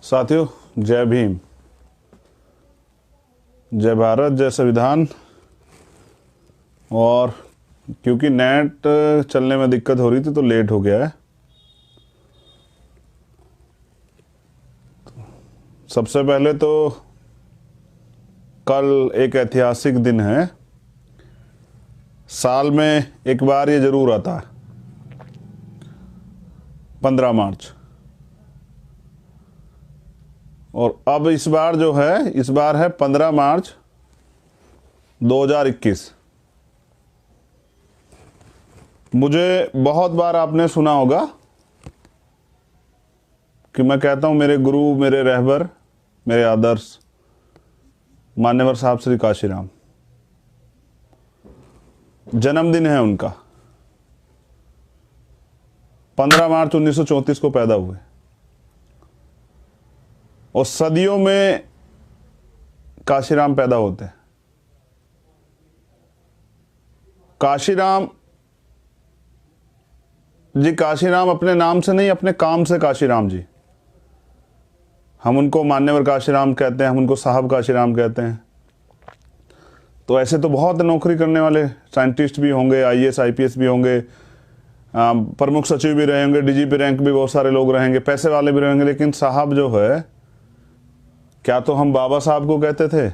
साथियों, जय भीम, जय भारत, जय संविधान। और क्योंकि नेट चलने में दिक्कत हो रही थी तो लेट हो गया है। सबसे पहले तो कल एक ऐतिहासिक दिन है। साल में एक बार ये जरूर आता है, 15 मार्च। और अब इस बार जो है, इस बार है 15 मार्च 2021। मुझे बहुत बार आपने सुना होगा कि मैं कहता हूं मेरे गुरु, मेरे रहबर, मेरे आदर्श मान्यवर साहब श्री काशीराम, जन्मदिन है उनका। 15 मार्च 1934 को पैदा हुए और सदियों में काशीराम पैदा होते हैं। काशीराम जी, काशीराम अपने नाम से नहीं, अपने काम से काशीराम जी। हम उनको मान्यवर काशीराम कहते हैं, हम उनको साहब काशीराम कहते हैं। तो ऐसे तो बहुत नौकरी करने वाले साइंटिस्ट भी होंगे, आईएएस आईपीएस भी होंगे, प्रमुख सचिव भी रहेंगे, डीजीपी रैंक भी बहुत सारे लोग रहेंगे, पैसे वाले भी रहेंगे। लेकिन साहब जो है, क्या तो हम बाबा साहब को कहते थे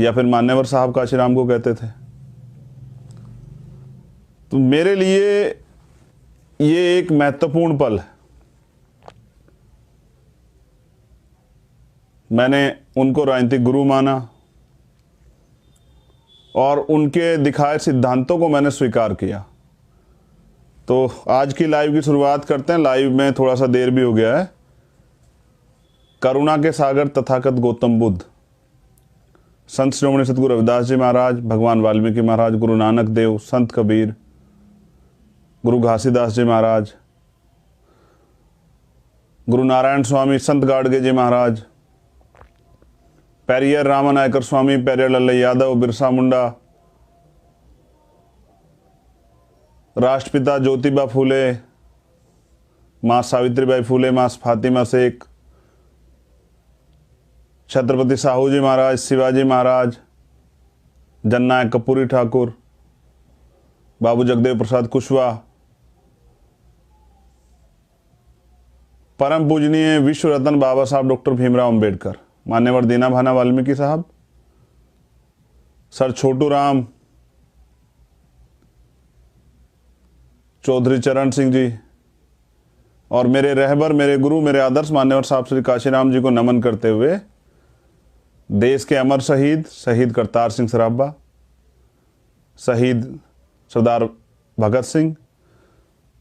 या फिर मान्यवर साहब काशीराम को कहते थे। तो मेरे लिए ये एक महत्वपूर्ण पल है। मैंने उनको राजनीतिक गुरु माना और उनके दिखाए सिद्धांतों को मैंने स्वीकार किया। तो आज की लाइव की शुरुआत करते हैं। लाइव में थोड़ा सा देर भी हो गया है। करुणा के सागर तथागत गौतम बुद्ध, संत श्रोमणी सतगुरु रविदास जी महाराज, भगवान वाल्मीकि महाराज, गुरु नानक देव, संत कबीर, गुरु घासीदास जी महाराज, गुरु नारायण स्वामी, संत गाडगे जी महाराज, पेरियर रामानायकर स्वामी, पेरियर लल्लई यादव, बिरसा मुंडा, राष्ट्रपिता ज्योतिबा फूले, मां सावित्रीबाई फूले, मां फातिमा शेख, छत्रपति साहू जी महाराज, शिवाजी महाराज, जननायक कपूरी ठाकुर, बाबू जगदेव प्रसाद कुशवाहा, परम पूजनीय विश्व रत्न बाबा साहब डॉक्टर भीमराव अंबेडकर, मान्यवर दीना भाना वाल्मीकि साहब, सर छोटू राम, चौधरी चरण सिंह जी, और मेरे रहबर, मेरे गुरु, मेरे आदर्श मान्यवर साहब श्री काशीराम जी को नमन करते हुए देश के अमर शहीद करतार सिंह सराभा, शहीद सरदार भगत सिंह,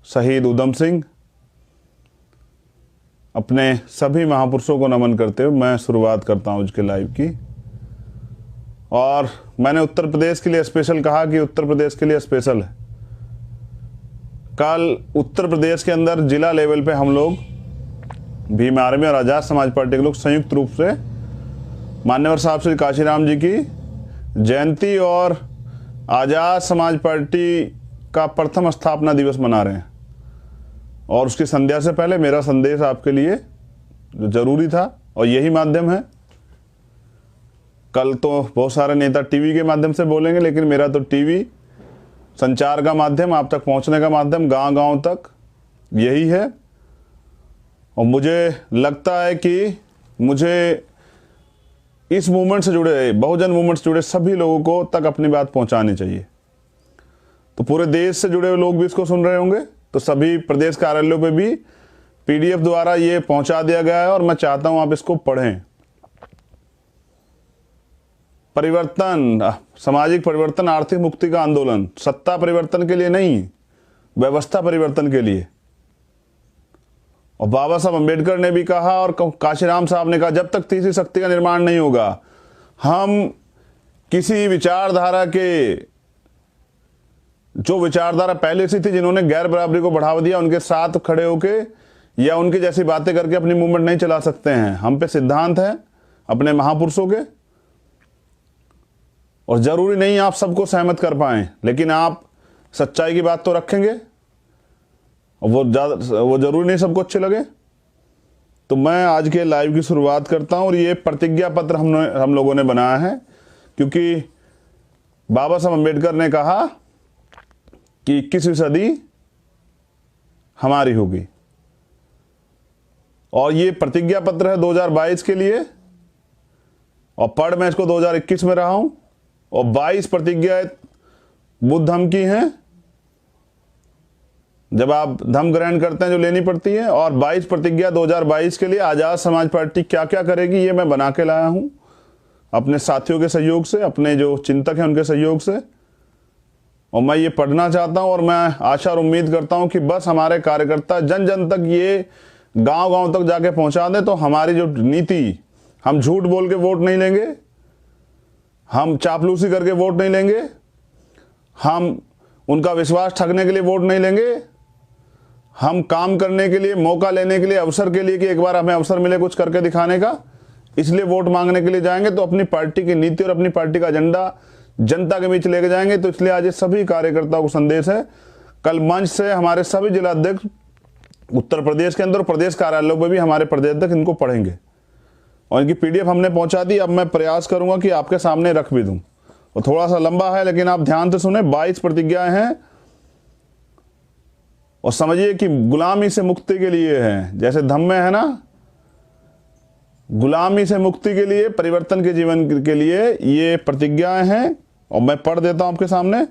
शहीद उधम सिंह, अपने सभी महापुरुषों को नमन करते हुए मैं शुरुआत करता हूं उसके लाइव की। और मैंने उत्तर प्रदेश के लिए स्पेशल कहा कि उत्तर प्रदेश के लिए स्पेशल है। कल उत्तर प्रदेश के अंदर जिला लेवल पे हम लोग भीम आर्मी और आजाद समाज पार्टी के लोग संयुक्त रूप से मान्यवर साहब श्री काशीराम जी की जयंती और आजाद समाज पार्टी का प्रथम स्थापना दिवस मना रहे हैं। और उसकी संध्या से पहले मेरा संदेश आपके लिए जो जरूरी था, और यही माध्यम है। कल तो बहुत सारे नेता टीवी के माध्यम से बोलेंगे, लेकिन मेरा तो टीवी संचार का माध्यम, आप तक पहुंचने का माध्यम, गांव-गांव तक यही है। और मुझे लगता है कि मुझे इस मूवमेंट से जुड़े, बहुजन मूवमेंट से जुड़े सभी लोगों को तक अपनी बात पहुंचानी चाहिए। तो पूरे देश से जुड़े हुए लोग भी इसको सुन रहे होंगे, तो सभी प्रदेश कार्यालयों पे भी पीडीएफ द्वारा ये पहुंचा दिया गया है और मैं चाहता हूं आप इसको पढ़ें। परिवर्तन, सामाजिक परिवर्तन, आर्थिक मुक्ति का आंदोलन, सत्ता परिवर्तन के लिए नहीं, व्यवस्था परिवर्तन के लिए। और बाबा साहब अंबेडकर ने भी कहा और काशीराम साहब ने कहा, जब तक तीसरी शक्ति का निर्माण नहीं होगा, हम किसी विचारधारा के, जो विचारधारा पहले से थी, जिन्होंने गैर बराबरी को बढ़ावा दिया, उनके साथ खड़े होके या उनकी जैसी बातें करके अपनी मूवमेंट नहीं चला सकते हैं। हम पे सिद्धांत है अपने महापुरुषों के, और जरूरी नहीं आप सबको सहमत कर पाए, लेकिन आप सच्चाई की बात तो रखेंगे। वो जरूरी नहीं सबको अच्छे लगे। तो मैं आज के लाइव की शुरुआत करता हूं और ये प्रतिज्ञा पत्र हम लोगों ने बनाया है, क्योंकि बाबा साहब अम्बेडकर ने कहा कि 21वीं सदी हमारी होगी, और ये प्रतिज्ञा पत्र है 2022 के लिए, और पढ़ मैं इसको 2021 में रहा हूं, और 22 प्रतिज्ञाएं बुद्ध धम्म की हैं, जब आप धम्म ग्रहण करते हैं जो लेनी पड़ती है, और 22 प्रतिज्ञा 2022 के लिए आजाद समाज पार्टी क्या क्या करेगी ये मैं बना के लाया हूं अपने साथियों के सहयोग से, अपने जो चिंतक हैं उनके सहयोग से। और मैं ये पढ़ना चाहता हूं और मैं आशा और उम्मीद करता हूं कि बस हमारे कार्यकर्ता जन जन तक ये गांव गांव तक जाके पहुंचा दें, तो हमारी जो नीति, हम झूठ बोल के वोट नहीं लेंगे, हम चापलूसी करके वोट नहीं लेंगे, हम उनका विश्वास ठगने के लिए वोट नहीं लेंगे, हम काम करने के लिए, मौका लेने के लिए, अवसर के लिए कि एक बार हमें अवसर मिले कुछ करके दिखाने का, इसलिए वोट मांगने के लिए जाएंगे। तो अपनी पार्टी की नीति और अपनी पार्टी का एजेंडा जनता के बीच लेके जाएंगे। तो इसलिए आज ये सभी कार्यकर्ताओं को संदेश है, कल मंच से हमारे सभी जिलाध्यक्ष उत्तर प्रदेश के अंदर, प्रदेश कार्यालयों पर भी हमारे प्रदेश अध्यक्ष इनको पढ़ेंगे और इनकी PDF हमने पहुंचा दी। अब मैं प्रयास करूंगा कि आपके सामने रख भी दूं, और थोड़ा सा लंबा है लेकिन आप ध्यान से सुने। 22 प्रतिज्ञाएं हैं और समझिए कि गुलामी से मुक्ति के लिए है, जैसे धम्म में है ना, गुलामी से मुक्ति के लिए, परिवर्तन के जीवन के लिए ये प्रतिज्ञाएं हैं। और मैं पढ़ देता हूं आपके सामने।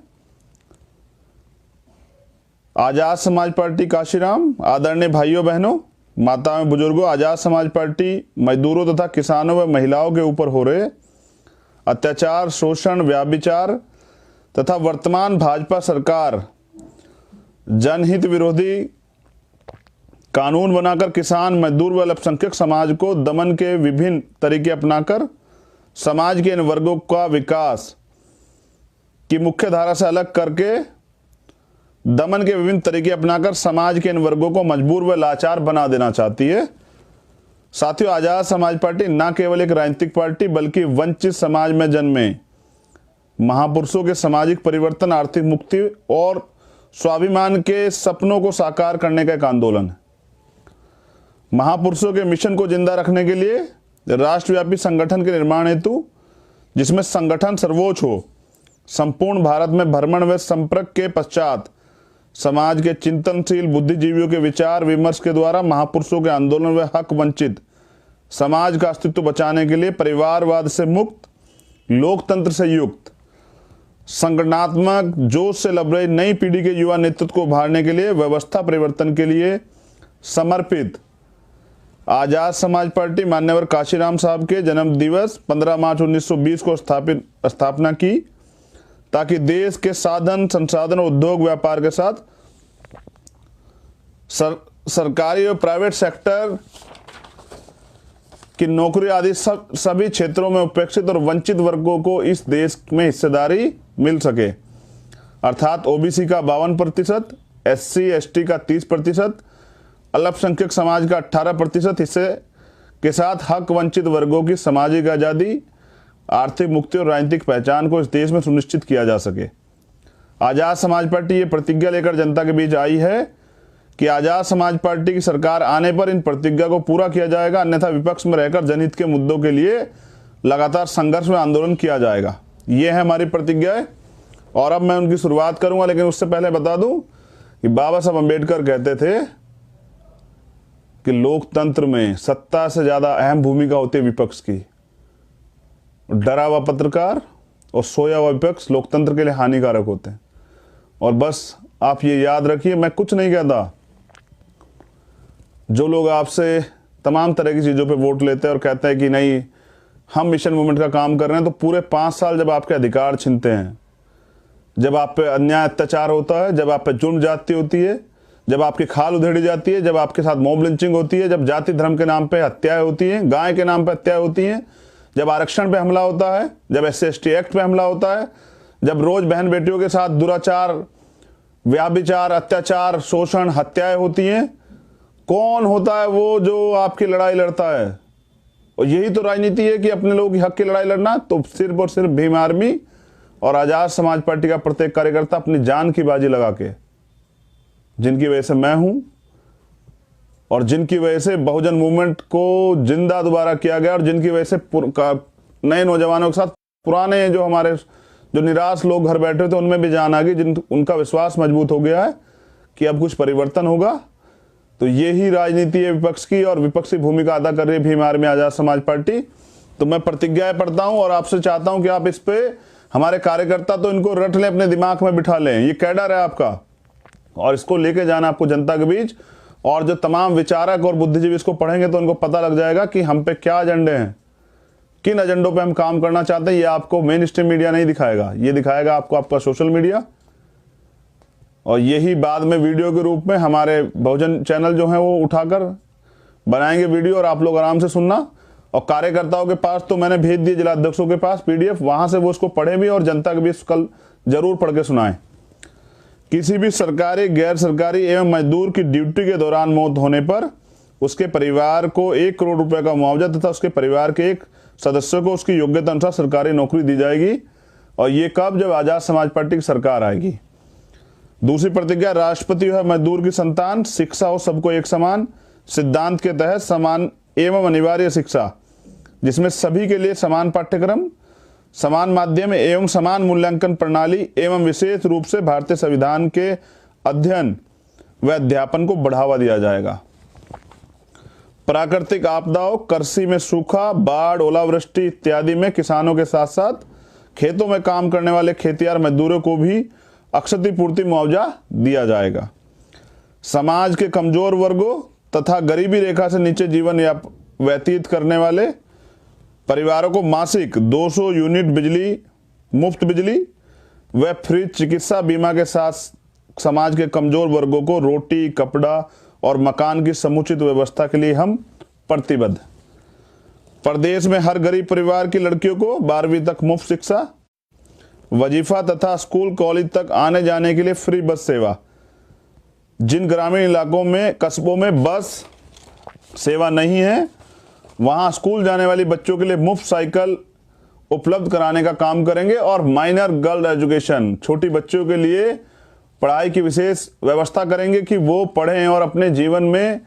आजाद समाज पार्टी काशीराम, आदरणीय भाइयों बहनों, माताओं बुजुर्गों, आजाद समाज पार्टी मजदूरों तथा किसानों व महिलाओं के ऊपर हो रहे अत्याचार, शोषण, व्याभिचार तथा वर्तमान भाजपा सरकार जनहित विरोधी कानून बनाकर किसान, मजदूर व अल्पसंख्यक समाज को दमन के विभिन्न तरीके अपनाकर समाज के इन वर्गों का विकास की मुख्य धारा से अलग करके, दमन के विभिन्न तरीके अपनाकर समाज के इन वर्गों को मजबूर व लाचार बना देना चाहती है। साथियों, आजाद समाज पार्टी न केवल एक राजनीतिक पार्टी बल्कि वंचित समाज में जन्मे महापुरुषों के सामाजिक परिवर्तन, आर्थिक मुक्ति और स्वाभिमान के सपनों को साकार करने का एक आंदोलन है। महापुरुषों के मिशन को जिंदा रखने के लिए राष्ट्रव्यापी संगठन के निर्माण हेतु, जिसमें संगठन सर्वोच्च हो, संपूर्ण भारत में भ्रमण व संपर्क के पश्चात समाज के चिंतनशील बुद्धिजीवियों के विचार विमर्श के द्वारा महापुरुषों के आंदोलन व हक वंचित समाज का अस्तित्व बचाने के लिए परिवारवाद से मुक्त, लोकतंत्र से युक्त, संगठनात्मक जोश से लबरेज नई पीढ़ी के युवा नेतृत्व को उभारने के लिए, व्यवस्था परिवर्तन के लिए समर्पित आजाद समाज पार्टी मान्यवर काशीराम साहब के जन्म दिवस 15 मार्च 1920 को स्थापना की, ताकि देश के साधन, संसाधन, उद्योग, व्यापार के साथ सरकारी और प्राइवेट सेक्टर की नौकरी आदि सभी क्षेत्रों में उपेक्षित और वंचित वर्गों को इस देश में हिस्सेदारी मिल सके। अर्थात OBC का 52%, SC ST का 30%, अल्पसंख्यक समाज का 18% हिस्से के साथ हक वंचित वर्गों की सामाजिक आज़ादी, आर्थिक मुक्ति और राजनीतिक पहचान को इस देश में सुनिश्चित किया जा सके। आजाद समाज पार्टी ये प्रतिज्ञा लेकर जनता के बीच आई है कि आजाद समाज पार्टी की सरकार आने पर इन प्रतिज्ञा को पूरा किया जाएगा, अन्यथा विपक्ष में रहकर जनहित के मुद्दों के लिए लगातार संघर्ष में आंदोलन किया जाएगा। ये है हमारी प्रतिज्ञाएं और अब मैं उनकी शुरुआत करूंगा, लेकिन उससे पहले बता दूं कि बाबा साहब अम्बेडकर कहते थे कि लोकतंत्र में सत्ता से ज्यादा अहम भूमिका होती है विपक्ष की। डरा हुआ पत्रकार और सोया हुआ विपक्ष लोकतंत्र के लिए हानिकारक होते हैं। और बस आप ये याद रखिए, मैं कुछ नहीं कहता। जो लोग आपसे तमाम तरह की चीज़ों पे वोट लेते हैं और कहते हैं कि नहीं हम मिशन मूवमेंट का काम कर रहे हैं, तो पूरे 5 साल जब आपके अधिकार छीनते हैं, जब आप पे अन्याय अत्याचार होता है, जब आप पे जुर्म जाती होती है, जब आपकी खाल उधेड़ी जाती है, जब आपके साथ मॉब लिंचिंग होती है, जब जाति धर्म के नाम पे हत्याएं होती हैं, गाय के नाम पे हत्याएं होती हैं, जब आरक्षण पे हमला होता है, जब SC ST एक्ट पे हमला होता है, जब रोज बहन बेटियों के साथ दुराचार, व्याभिचार, अत्याचार, शोषण, हत्याएं होती हैं, कौन होता है वो जो आपकी लड़ाई लड़ता है? और यही तो राजनीति है कि अपने लोगों की हक की लड़ाई लड़ना। तो सिर्फ और सिर्फ भीम आर्मी और आजाद समाज पार्टी का प्रत्येक कार्यकर्ता अपनी जान की बाजी लगा के, जिनकी वजह से मैं हूं और जिनकी वजह से बहुजन मूवमेंट को जिंदा दोबारा किया गया और जिनकी वजह से नए नौजवानों के साथ पुराने जो हमारे जो निराश लोग घर बैठे थे उनमें भी जान आ गई, उनका विश्वास मजबूत हो गया है कि अब कुछ परिवर्तन होगा। तो यही राजनीति है विपक्ष की, और विपक्षी भूमिका अदा कर रही है भीम आर्मी आजाद समाज पार्टी। तो मैं प्रतिज्ञाएं पढ़ता हूं और आपसे चाहता हूं कि आप इस पे, हमारे कार्यकर्ता तो इनको रट लें, अपने दिमाग में बिठा लें, ये कैडर है आपका और इसको लेके जाना आपको जनता के बीच। और जो तमाम विचारक और बुद्धिजीवी इसको पढ़ेंगे तो उनको पता लग जाएगा कि हम पे क्या एजेंडे हैं, किन एजेंडों पे हम काम करना चाहते हैं। ये आपको मेन स्ट्रीम मीडिया नहीं दिखाएगा, ये दिखाएगा आपको आपका सोशल मीडिया, और यही बाद में वीडियो के रूप में हमारे बहुजन चैनल जो हैं वो उठाकर बनाएंगे वीडियो, और आप लोग आराम से सुनना। और कार्यकर्ताओं के पास तो मैंने भेज दिए, जिला अध्यक्षों के पास PDF, वहां से वो उसको पढ़े भी और जनता के बीच कल जरूर पढ़ के सुनाएं। किसी भी सरकारी, गैर सरकारी एवं मजदूर की ड्यूटी के दौरान मौत होने पर उसके परिवार को 1 करोड़ रुपए का मुआवजा तथा उसके परिवार के एक सदस्य को उसकी योग्यता अनुसार सरकारी नौकरी दी जाएगी। और ये कब? जब आजाद समाज पार्टी की सरकार आएगी। दूसरी प्रतिज्ञा, राष्ट्रपति है मजदूर की संतान, शिक्षा हो सबको एक समान सिद्धांत के तहत समान एवं अनिवार्य शिक्षा, जिसमें सभी के लिए समान पाठ्यक्रम, समान माध्यम एवं समान मूल्यांकन प्रणाली एवं विशेष रूप से भारतीय संविधान के अध्ययन व अध्यापन को बढ़ावा दिया जाएगा। प्राकृतिक आपदाओं, कृषि में सूखा, बाढ़, ओलावृष्टि इत्यादि में किसानों के साथ साथ खेतों में काम करने वाले खेतियार मजदूरों को भी क्षतिपूर्ति मुआवजा दिया जाएगा। समाज के कमजोर वर्गों तथा गरीबी रेखा से नीचे जीवन व्यतीत करने वाले परिवारों को मासिक 200 यूनिट बिजली, मुफ्त बिजली व फ्री चिकित्सा बीमा के साथ समाज के कमजोर वर्गों को रोटी, कपड़ा और मकान की समुचित व्यवस्था के लिए हम प्रतिबद्ध। प्रदेश में हर गरीब परिवार की लड़कियों को 12वीं तक मुफ्त शिक्षा, वजीफा तथा स्कूल कॉलेज तक आने जाने के लिए फ्री बस सेवा। जिन ग्रामीण इलाकों में, कस्बों में बस सेवा नहीं है, वहां स्कूल जाने वाली बच्चों के लिए मुफ्त साइकिल उपलब्ध कराने का काम करेंगे। और माइनर गर्ल एजुकेशन, छोटी बच्चों के लिए पढ़ाई की विशेष व्यवस्था करेंगे कि वो पढ़ें और अपने जीवन में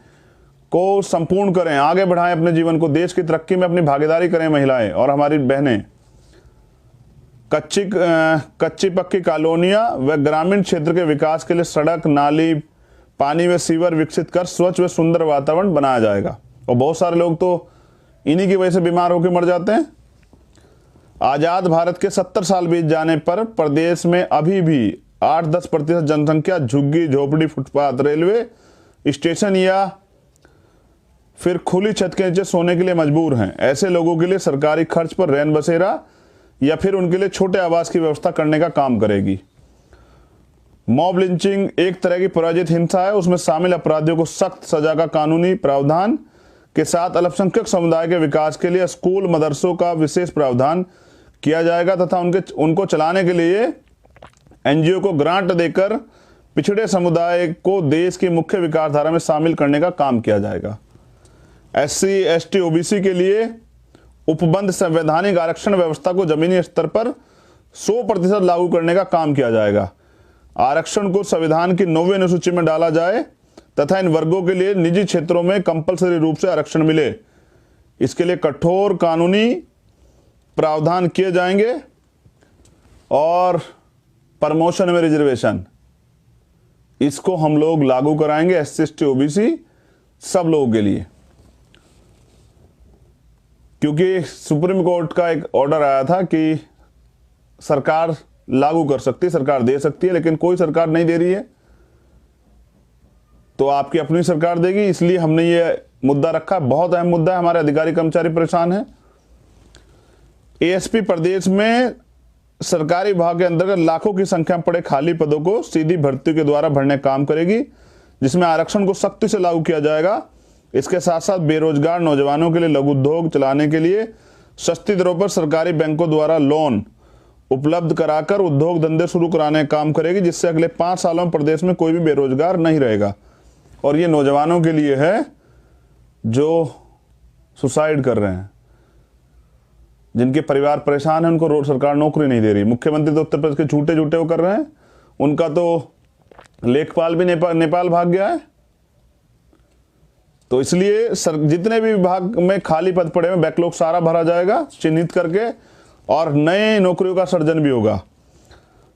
को संपूर्ण करें, आगे बढ़ाएं अपने जीवन को, देश की तरक्की में अपनी भागीदारी करें महिलाएं और हमारी बहनें। कच्ची पक्की कॉलोनियां व ग्रामीण क्षेत्र के विकास के लिए सड़क, नाली, पानी व सीवर विकसित कर स्वच्छ व सुंदर वातावरण बनाया जाएगा। और बहुत सारे लोग तो इन्हीं की वजह से बीमार होकर मर जाते हैं। आजाद भारत के 70 साल बीत जाने पर प्रदेश में अभी भी 8-10% जनसंख्या झुग्गी झोपड़ी, फुटपाथ, रेलवे स्टेशन या फिर खुली छत के नीचे सोने के लिए मजबूर हैं। ऐसे लोगों के लिए सरकारी खर्च पर रैन बसेरा या फिर उनके लिए छोटे आवास की व्यवस्था करने का काम करेगी। मॉब लिंचिंग एक तरह की पराजित हिंसा है, उसमें शामिल अपराधियों को सख्त सजा का कानूनी प्रावधान के साथ अल्पसंख्यक समुदाय के विकास के लिए स्कूल, मदरसों का विशेष प्रावधान किया जाएगा तथा उनको चलाने के लिए NGO को ग्रांट देकर पिछड़े समुदाय को देश की मुख्य विकासधारा में शामिल करने का काम किया जाएगा। SC, ST, OBC के लिए उपबंध संवैधानिक आरक्षण व्यवस्था को जमीनी स्तर पर 100% लागू करने का काम किया जाएगा। आरक्षण को संविधान की 9वीं अनुसूची में डाला जाए तथा इन वर्गों के लिए निजी क्षेत्रों में कंपलसरी रूप से आरक्षण मिले, इसके लिए कठोर कानूनी प्रावधान किए जाएंगे। और प्रमोशन में रिजर्वेशन, इसको हम लोग लागू कराएंगे SC, ST, OBC सब लोगों के लिए, क्योंकि सुप्रीम कोर्ट का एक ऑर्डर आया था कि सरकार लागू कर सकती है, सरकार दे सकती है, लेकिन कोई सरकार नहीं दे रही है, तो आपकी अपनी सरकार देगी। इसलिए हमने ये मुद्दा रखा, बहुत अहम मुद्दा है, हमारे अधिकारी कर्मचारी परेशान हैं। ASP प्रदेश में सरकारी विभाग के अंतर्गत लाखों की संख्या में पड़े खाली पदों को सीधी भर्ती के द्वारा भरने का काम करेगी, जिसमें आरक्षण को सख्ती से लागू किया जाएगा। इसके साथ साथ बेरोजगार नौजवानों के लिए लघु उद्योग चलाने के लिए सस्ती दरों पर सरकारी बैंकों द्वारा लोन उपलब्ध कराकर उद्योग धंधे शुरू कराने का काम करेगी, जिससे अगले 5 सालों में प्रदेश में कोई भी बेरोजगार नहीं रहेगा। और ये नौजवानों के लिए है जो सुसाइड कर रहे हैं, जिनके परिवार परेशान है, उनको सरकार नौकरी नहीं दे रही। मुख्यमंत्री तो उत्तर प्रदेश के झूठे झूठे वो कर रहे हैं, उनका तो लेखपाल भी नेपाल भाग गया है। तो इसलिए जितने भी विभाग में खाली पद पड़े हैं बैकलॉग सारा भरा जाएगा चिन्हित करके, और नए नौकरियों का सृजन भी होगा।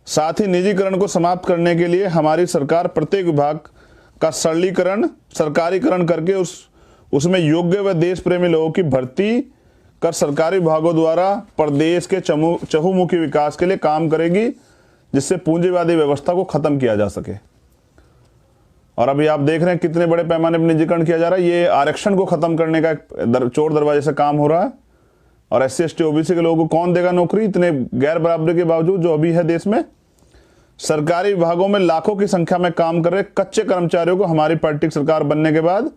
साथ ही निजीकरण को समाप्त करने के लिए हमारी सरकार प्रत्येक विभाग का सरलीकरण, सरकारीकरण करके उसमें योग्य व देश प्रेमी लोगों की भर्ती कर सरकारी विभागों द्वारा प्रदेश के चहुमुखी विकास के लिए काम करेगी, जिससे पूंजीवादी व्यवस्था को खत्म किया जा सके। और अभी आप देख रहे हैं कितने बड़े पैमाने पर निजीकरण किया जा रहा है। ये आरक्षण को खत्म करने का चोर दरवाजे से काम हो रहा है। और SC ST OBC के लोगों को कौन देगा नौकरी इतने गैर बराबरी के बावजूद जो अभी है देश में। सरकारी विभागों में लाखों की संख्या में काम कर रहे कच्चे कर्मचारियों को हमारी पार्टी की सरकार बनने के बाद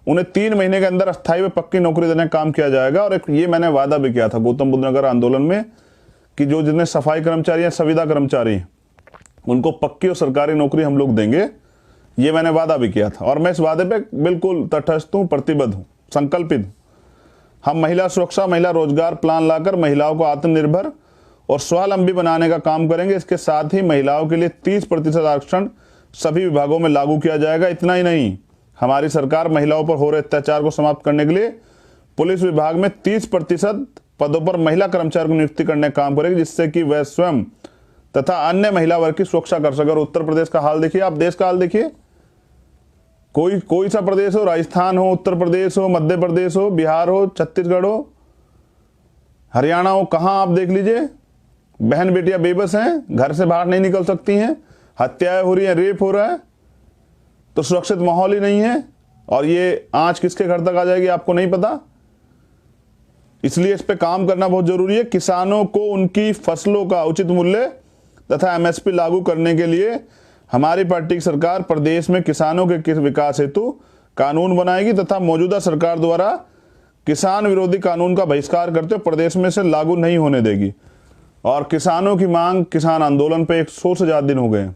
उन्हें 3 महीने के अंदर अस्थायी व पक्की नौकरी देने का काम किया जाएगा। और ये मैंने वादा भी किया था गौतम बुद्ध नगर आंदोलन में कि जो जितने सफाई कर्मचारी हैं, संविदा कर्मचारी, उनको पक्की और सरकारी नौकरी हम लोग देंगे। ये मैंने वादा भी किया था और मैं इस वादे पे बिल्कुल तटस्थ हूँ, प्रतिबद्ध हूँ, संकल्पित हूँ। हम महिला सुरक्षा, महिला रोजगार प्लान लाकर महिलाओं को आत्मनिर्भर और स्वावलंबी बनाने का काम करेंगे। इसके साथ ही महिलाओं के लिए 30% आरक्षण सभी विभागों में लागू किया जाएगा। इतना ही नहीं, हमारी सरकार महिलाओं पर हो रहे अत्याचार को समाप्त करने के लिए पुलिस विभाग में 30% पदों पर महिला कर्मचारियों की नियुक्ति करने का काम करेगी, जिससे कि वह स्वयं तथा अन्य महिला वर्ग की सुरक्षा कर सके। और उत्तर प्रदेश का हाल देखिए, आप देश का हाल देखिए, कोई सा प्रदेश हो, राजस्थान हो, उत्तर प्रदेश हो, मध्य प्रदेश हो, बिहार हो, छत्तीसगढ़ हो, हरियाणा हो, कहाँ आप देख लीजिए बहन बेटियां बेबस हैं, घर से बाहर नहीं निकल सकती हैं, हत्याएं हो रही हैं, रेप हो रहा है, तो सुरक्षित माहौल ही नहीं है। और ये आंच किसके घर तक आ जाएगी आपको नहीं पता। इसलिए इस पे काम करना बहुत जरूरी है। किसानों को उनकी फसलों का उचित मूल्य तथा MSP लागू करने के लिए हमारी पार्टी की सरकार प्रदेश में किसानों के विकास हेतु कानून बनाएगी तथा मौजूदा सरकार द्वारा किसान विरोधी कानून का बहिष्कार करते हुए प्रदेश में से लागू नहीं होने देगी। और किसानों की मांग, किसान आंदोलन पे 100 से ज्यादा दिन हो गए,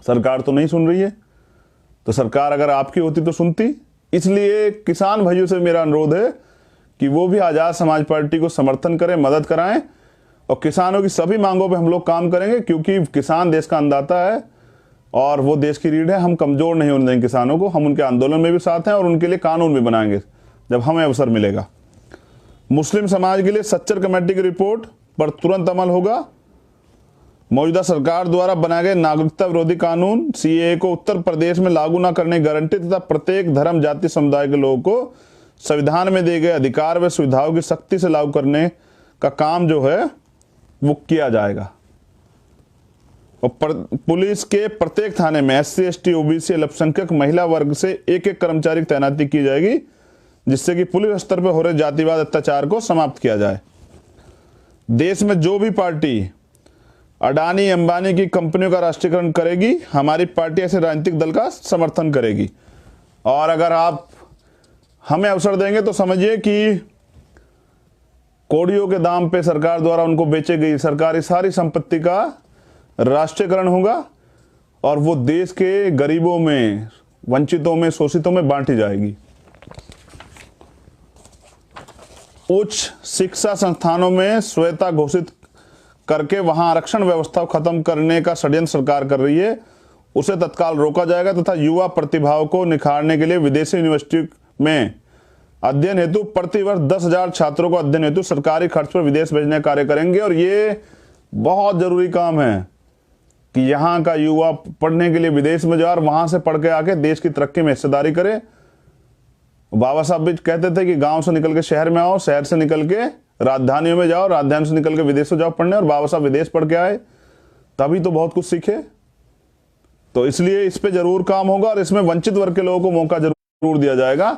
सरकार तो नहीं सुन रही है। तो सरकार अगर आपकी होती तो सुनती। इसलिए किसान भाइयों से मेरा अनुरोध है कि वो भी आजाद समाज पार्टी को समर्थन करें, मदद कराएं और किसानों की सभी मांगों पे हम लोग काम करेंगे, क्योंकि किसान देश का अन्नदाता है और वो देश की रीढ़ है। हम कमजोर नहीं होने देंगे किसानों को। हम उनके आंदोलन में भी साथ हैं और उनके लिए कानून भी बनाएंगे जब हमें अवसर मिलेगा। मुस्लिम समाज के लिए सच्चर कमेटी की रिपोर्ट पर तुरंत अमल होगा। मौजूदा सरकार द्वारा बनाए गए नागरिकता विरोधी कानून CAA को उत्तर प्रदेश में लागू न करने की गारंटी तथा प्रत्येक धर्म, जाति, समुदाय के लोगों को संविधान में दिए गए अधिकार व सुविधाओं की सख्ती से लागू करने का काम जो है वो किया जाएगा। और पुलिस के प्रत्येक थाने में SC ST OBC अल्पसंख्यक महिला वर्ग से एक कर्मचारी की तैनाती की जाएगी, जिससे कि पुलिस स्तर पर हो रहे जातिवाद अत्याचार को समाप्त किया जाए। देश में जो भी पार्टी अडानी अंबानी की कंपनियों का राष्ट्रीयकरण करेगी, हमारी पार्टी ऐसे राजनीतिक दल का समर्थन करेगी। और अगर आप हमें अवसर देंगे तो समझिए कि कौड़ियों के दाम पे सरकार द्वारा उनको बेचे गई सरकारी सारी संपत्ति का राष्ट्रीयकरण होगा और वो देश के गरीबों में, वंचितों में, शोषितों में बांटी जाएगी। उच्च शिक्षा संस्थानों में स्वायत्तता घोषित करके वहां आरक्षण व्यवस्था को खत्म करने का षड्यंत्र सरकार कर रही है, उसे तत्काल रोका जाएगा तथा युवा प्रतिभाओं को निखारने के लिए विदेशी यूनिवर्सिटी में अध्ययन हेतु प्रतिवर्ष 10,000 छात्रों को अध्ययन हेतु सरकारी खर्च पर विदेश भेजने का कार्य करेंगे। और ये बहुत जरूरी काम है कि यहाँ का युवा पढ़ने के लिए विदेश में जाए और वहां से पढ़ के आके देश की तरक्की में हिस्सेदारी करे। बाबा साहब भी कहते थे कि गांव से निकल के शहर में आओ, शहर से निकल के राजधानियों में जाओ, राजधानी से निकल के विदेश में जाओ पढ़ने। और बाबा साहब विदेश पढ़ के आए, तभी तो बहुत कुछ सीखे। तो इसलिए इस पे जरूर काम होगा और इसमें वंचित वर्ग के लोगों को मौका जरूर दिया जाएगा,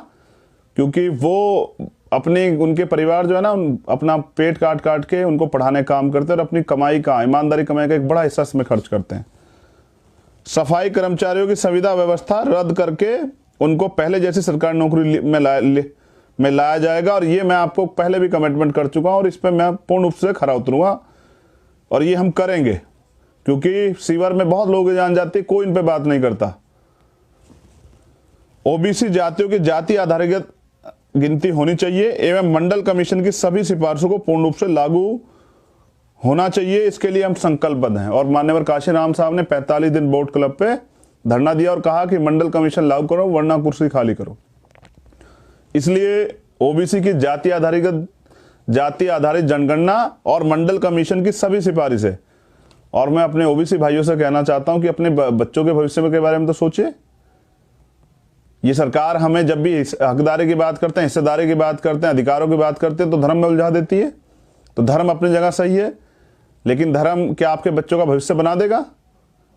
क्योंकि वो अपने, उनके परिवार जो है ना, अपना पेट काट काट के उनको पढ़ाने का काम करते हैं और अपनी कमाई का, ईमानदारी कमाई का एक बड़ा हिस्सा इसमें खर्च करते हैं। सफाई कर्मचारियों की संविदा व्यवस्था रद्द करके उनको पहले जैसी सरकारी नौकरी में लाया जाएगा। और ये मैं आपको पहले भी कमिटमेंट कर चुका हूं और इस पर मैं पूर्ण रूप से खरा उतरूंगा और ये हम करेंगे, क्योंकि सीवर में बहुत लोग जान जाते, कोई इन पे बात नहीं करता। OBC जातियों की जाति आधारित गिनती होनी चाहिए एवं मंडल कमीशन की सभी सिफारिशों को पूर्ण रूप से लागू होना चाहिए। इसके लिए हम संकल्पबद्ध हैं। और मान्यवर काशीराम साहब ने 45 दिन बोट क्लब पे धरना दिया और कहा कि मंडल कमीशन लागू करो वरना कुर्सी खाली करो। इसलिए ओबीसी की जाति आधारित जनगणना और मंडल कमीशन की सभी सिफारिश है। और मैं अपने ओबीसी भाइयों से कहना चाहता हूं कि अपने बच्चों के भविष्य के बारे में तो सोचिए। ये सरकार हमें जब भी हकदारी की बात करते हैं, हिस्सेदारी की बात करते हैं, अधिकारों की बात करते हैं तो धर्म में उलझा देती है। तो धर्म अपनी जगह सही है, लेकिन धर्म क्या आपके बच्चों का भविष्य बना देगा?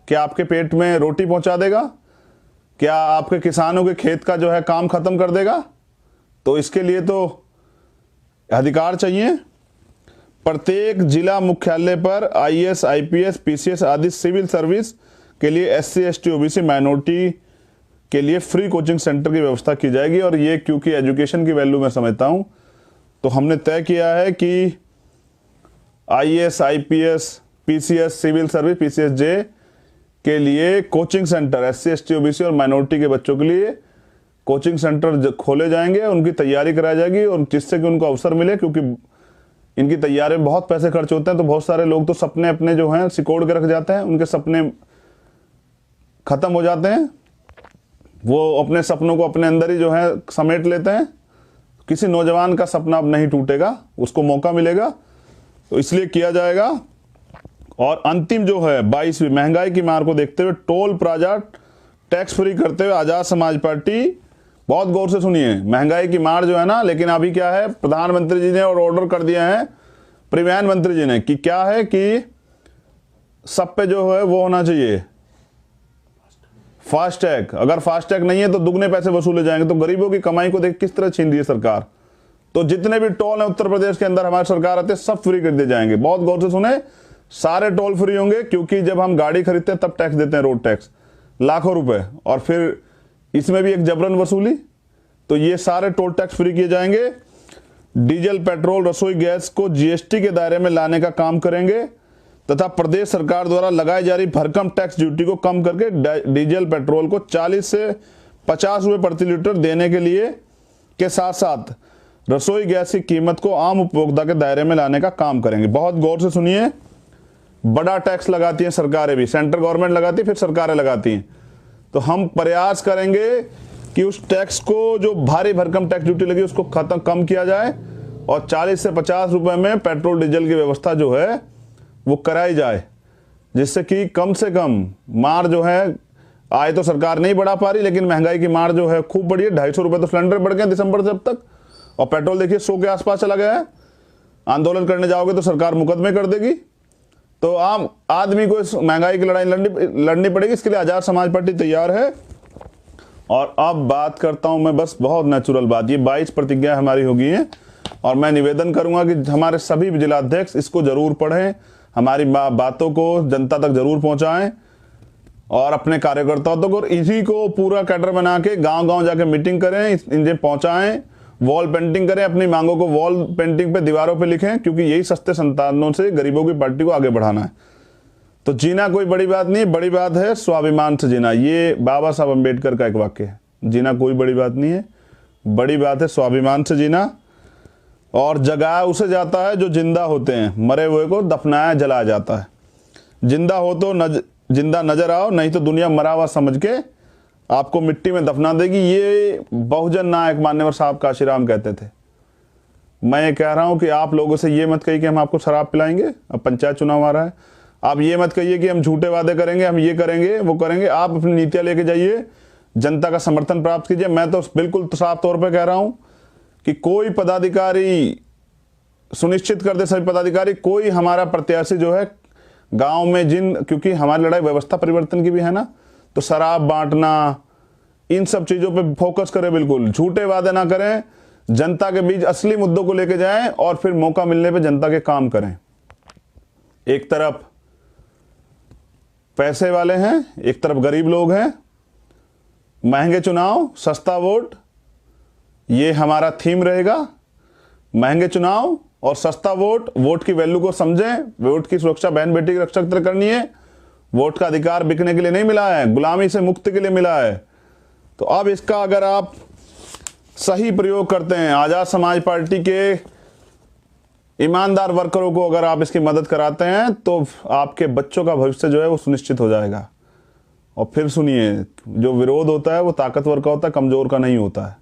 क्या आपके पेट में रोटी पहुंचा देगा? क्या आपके किसानों के खेत का जो है काम खत्म कर देगा? तो इसके लिए तो अधिकार चाहिए। प्रत्येक जिला मुख्यालय पर आईएएस, आईपीएस, पीसीएस आदि सिविल सर्विस के लिए एससी, एसटी, ओबीसी, माइनॉरिटी के लिए फ्री कोचिंग सेंटर की व्यवस्था की जाएगी। और ये क्योंकि एजुकेशन की वैल्यू मैं समझता हूं, तो हमने तय किया है कि IAS, IPS, PCS, civil service, PCS J के लिए coaching centre, SC, ST, OBC और माइनॉरिटी के बच्चों के लिए कोचिंग सेंटर खोले जाएंगे, उनकी तैयारी कराई जाएगी और जिससे कि उनको अवसर मिले। क्योंकि इनकी तैयारी में बहुत पैसे खर्च होते हैं, तो बहुत सारे लोग तो सपने अपने जो हैं सिकोड़ के रख जाते हैं, उनके सपने खत्म हो जाते हैं, वो अपने सपनों को अपने अंदर ही जो है समेट लेते हैं। किसी नौजवान का सपना अब नहीं टूटेगा, उसको मौका मिलेगा, तो इसलिए किया जाएगा। और अंतिम जो है 22वीं महंगाई की मार को देखते हुए टोल प्लाजा टैक्स फ्री करते हुए आजाद समाज पार्टी, बहुत गौर से सुनिए, महंगाई की मार जो है ना, लेकिन अभी क्या है, प्रधानमंत्री जी ने और ऑर्डर कर दिया है परिवहन मंत्री जी ने कि क्या है कि सब पे जो है वो होना चाहिए फास्टैग। अगर फास्टैग नहीं है तो दुगने पैसे वसूले जाएंगे। तो गरीबों की कमाई को देख किस तरह छीन रही है सरकार। तो जितने भी टोल है उत्तर प्रदेश के अंदर हमारी सरकार आते सब फ्री कर दिए जाएंगे। बहुत गौर से सुने, सारे टोल फ्री होंगे, क्योंकि जब हम गाड़ी खरीदते हैं तब टैक्स देते हैं, रोड टैक्स लाखों रुपए, और फिर इसमें भी एक जबरन वसूली। तो ये सारे टोल टैक्स फ्री किए जाएंगे। डीजल, पेट्रोल, रसोई गैस को जीएसटी के दायरे में लाने का काम करेंगे तथा प्रदेश सरकार द्वारा लगाई जा रही भरकम टैक्स ड्यूटी को कम करके डीजल, पेट्रोल को 40 से 50 रुपए प्रति लीटर देने के लिए के साथ साथ रसोई गैस की कीमत को आम उपभोक्ता के दायरे में लाने का काम करेंगे। बहुत गौर से सुनिए, बड़ा टैक्स लगाती हैं सरकारें भी, सेंट्रल गवर्नमेंट लगाती है, फिर सरकारें लगाती हैं। तो हम प्रयास करेंगे कि उस टैक्स को, जो भारी भरकम टैक्स ड्यूटी लगी, उसको कम किया जाए और 40 से 50 रुपए में पेट्रोल डीजल की व्यवस्था जो है वो कराई जाए, जिससे कि कम से कम मार जो है, आय तो सरकार नहीं बढ़ा पा रही, लेकिन महंगाई की मार जो है खूब बढ़ी है। 250 रुपए तो सिलेंडर बढ़ गए दिसंबर से अब तक, और पेट्रोल देखिए 100 के आसपास चला गया है। आंदोलन करने जाओगे तो सरकार मुकदमे कर देगी। तो आम आदमी को इस महंगाई की लड़ाई लड़नी पड़ेगी। इसके लिए आजाद समाज पार्टी तैयार है। और अब बात करता हूं मैं, बस बहुत नेचुरल बात, ये 22 प्रतिज्ञा हमारी हो गई हैं और मैं निवेदन करूंगा कि हमारे सभी जिलाध्यक्ष इसको जरूर पढ़ें, हमारी बातों को जनता तक जरूर पहुंचाएं और अपने कार्यकर्ताओं तक, और इसी को पूरा कैडर बना के गांव-गांव जाके मीटिंग करें, इन्हें पहुंचाएं, वॉल पेंटिंग करें, अपनी मांगों को वॉल पेंटिंग पे दीवारों पे लिखें, क्योंकि यही सस्ते संसाधनों से गरीबों की पार्टी को आगे बढ़ाना है। तो जीना कोई बड़ी बात नहीं, बड़ी बात है स्वाभिमान से जीना। ये बाबा साहब अम्बेडकर का एक वाक्य है। जीना कोई बड़ी बात नहीं है, बड़ी बात है स्वाभिमान से जीना। और जगाया उसे जाता है जो जिंदा होते हैं, मरे हुए को दफनाया जलाया जाता है। जिंदा हो तो जिंदा नजर आओ, नहीं तो दुनिया मरा हुआ समझ के आपको मिट्टी में दफना देगी। ये बहुजन नायक मान्यवर साहब काशीराम कहते थे। मैं ये कह रहा हूं कि आप लोगों से ये मत कहिए कि हम आपको शराब पिलाएंगे, अब पंचायत चुनाव आ रहा है। आप ये मत कहिए कि हम झूठे वादे करेंगे, हम ये करेंगे वो करेंगे। आप अपनी नीतियां लेके जाइए, जनता का समर्थन प्राप्त कीजिए। मैं तो बिल्कुल साफ तौर पर कह रहा हूं कि कोई पदाधिकारी सुनिश्चित कर दे, सभी पदाधिकारी, कोई हमारा प्रत्याशी जो है गांव में क्योंकि हमारी लड़ाई व्यवस्था परिवर्तन की भी है ना, तो शराब बांटना, इन सब चीजों पे फोकस करें, बिल्कुल झूठे वादे ना करें, जनता के बीच असली मुद्दों को लेके जाएं और फिर मौका मिलने पे जनता के काम करें। एक तरफ पैसे वाले हैं, एक तरफ गरीब लोग हैं। महंगे चुनाव, सस्ता वोट, ये हमारा थीम रहेगा। महंगे चुनाव और सस्ता वोट, वोट की वैल्यू को समझें, वोट की सुरक्षा बहन बेटी की रक्षा करनी है। वोट का अधिकार बिकने के लिए नहीं मिला है, गुलामी से मुक्ति के लिए मिला है। तो अब इसका अगर आप सही प्रयोग करते हैं, आजाद समाज पार्टी के ईमानदार वर्करों को अगर आप इसकी मदद कराते हैं, तो आपके बच्चों का भविष्य जो है वो सुनिश्चित हो जाएगा। और फिर सुनिए, जो विरोध होता है वो ताकतवर का होता है, कमजोर का नहीं होता है।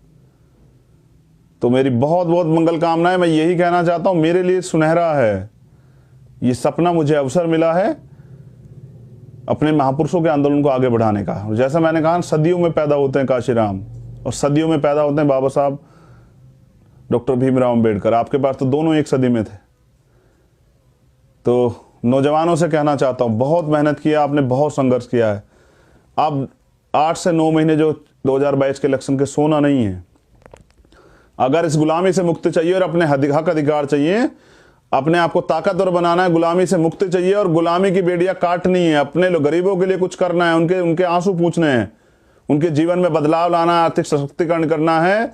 तो मेरी बहुत बहुत मंगल कामनाएं। मैं यही कहना चाहता हूं, मेरे लिए सुनहरा है ये सपना, मुझे अवसर मिला है अपने महापुरुषों के आंदोलन को आगे बढ़ाने का। जैसा मैंने कहा, सदियों में पैदा होते हैं काशीराम और सदियों में पैदा होते हैं बाबा साहब डॉक्टर भीमराव अंबेडकर। आपके पास तो दोनों एक सदी में थे। तो नौजवानों से कहना चाहता हूं, बहुत मेहनत किया आपने, बहुत संघर्ष किया है। अब 8 से 9 महीने जो 2022 के इलेक्शन के सोना नहीं है। अगर इस गुलामी से मुक्ति चाहिए और अपने हक अधिकार चाहिए, अपने आप को ताकतवर बनाना है, गुलामी से मुक्ति चाहिए और गुलामी की बेड़ियां काटनी है, अपने लोग गरीबों के लिए कुछ करना है, उनके आंसू पूछने हैं, उनके जीवन में बदलाव लाना है, आर्थिक सशक्तिकरण करना है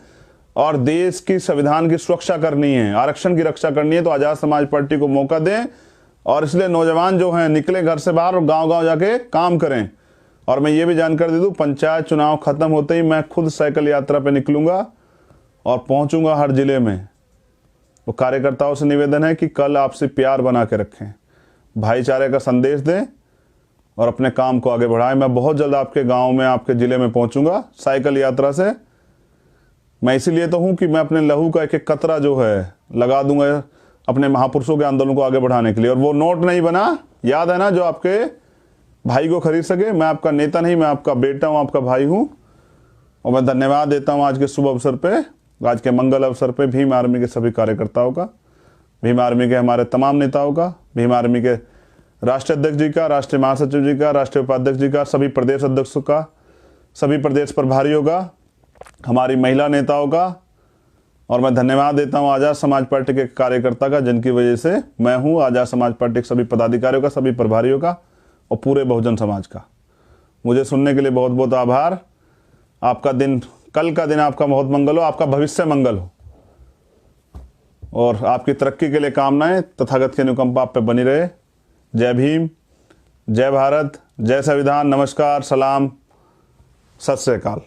और देश की संविधान की सुरक्षा करनी है, आरक्षण की रक्षा करनी है, तो आजाद समाज पार्टी को मौका दें। और इसलिए नौजवान जो हैं निकले घर से बाहर और गांव-गांव जाके काम करें। और मैं ये भी जानकारी दे दूं, पंचायत चुनाव खत्म होते ही मैं खुद साइकिल यात्रा पे निकलूंगा और पहुंचूंगा हर जिले में। वो कार्यकर्ताओं से निवेदन है कि कल आपसे प्यार बना के रखें, भाईचारे का संदेश दें और अपने काम को आगे बढ़ाएं। मैं बहुत जल्द आपके गांव में, आपके जिले में पहुंचूंगा साइकिल यात्रा से। मैं इसीलिए तो हूं कि मैं अपने लहू का एक एक कतरा जो है लगा दूंगा अपने महापुरुषों के आंदोलन को आगे बढ़ाने के लिए। और वो नोट नहीं बना, याद है ना, जो आपके भाई को खरीद सके। मैं आपका नेता नहीं, मैं आपका बेटा हूं, आपका भाई हूं। और मैं धन्यवाद देता हूं आज के शुभ अवसर पे, आज के मंगल अवसर पे भीम आर्मी के सभी कार्यकर्ताओं का, भीम आर्मी के हमारे तमाम नेताओं का, भीम आर्मी के राष्ट्रीय अध्यक्ष जी का, राष्ट्रीय महासचिव जी का, राष्ट्रीय उपाध्यक्ष जी का, सभी प्रदेश अध्यक्षों का, सभी प्रदेश प्रभारियों का, हमारी महिला नेताओं का। और मैं धन्यवाद देता हूं आजाद समाज पार्टी के कार्यकर्ता का, जिनकी वजह से मैं हूं, आजाद समाज पार्टी के सभी पदाधिकारियों का, सभी प्रभारियों का और पूरे बहुजन समाज का। मुझे सुनने के लिए बहुत बहुत आभार। आपका दिन, कल का दिन आपका बहुत मंगल हो, आपका भविष्य मंगल हो और आपकी तरक्की के लिए कामनाएं। तथागत की अनुकंपा आप पे बनी रहे। जय भीम, जय भारत, जय संविधान, नमस्कार, सलाम, सत श्री अकाल।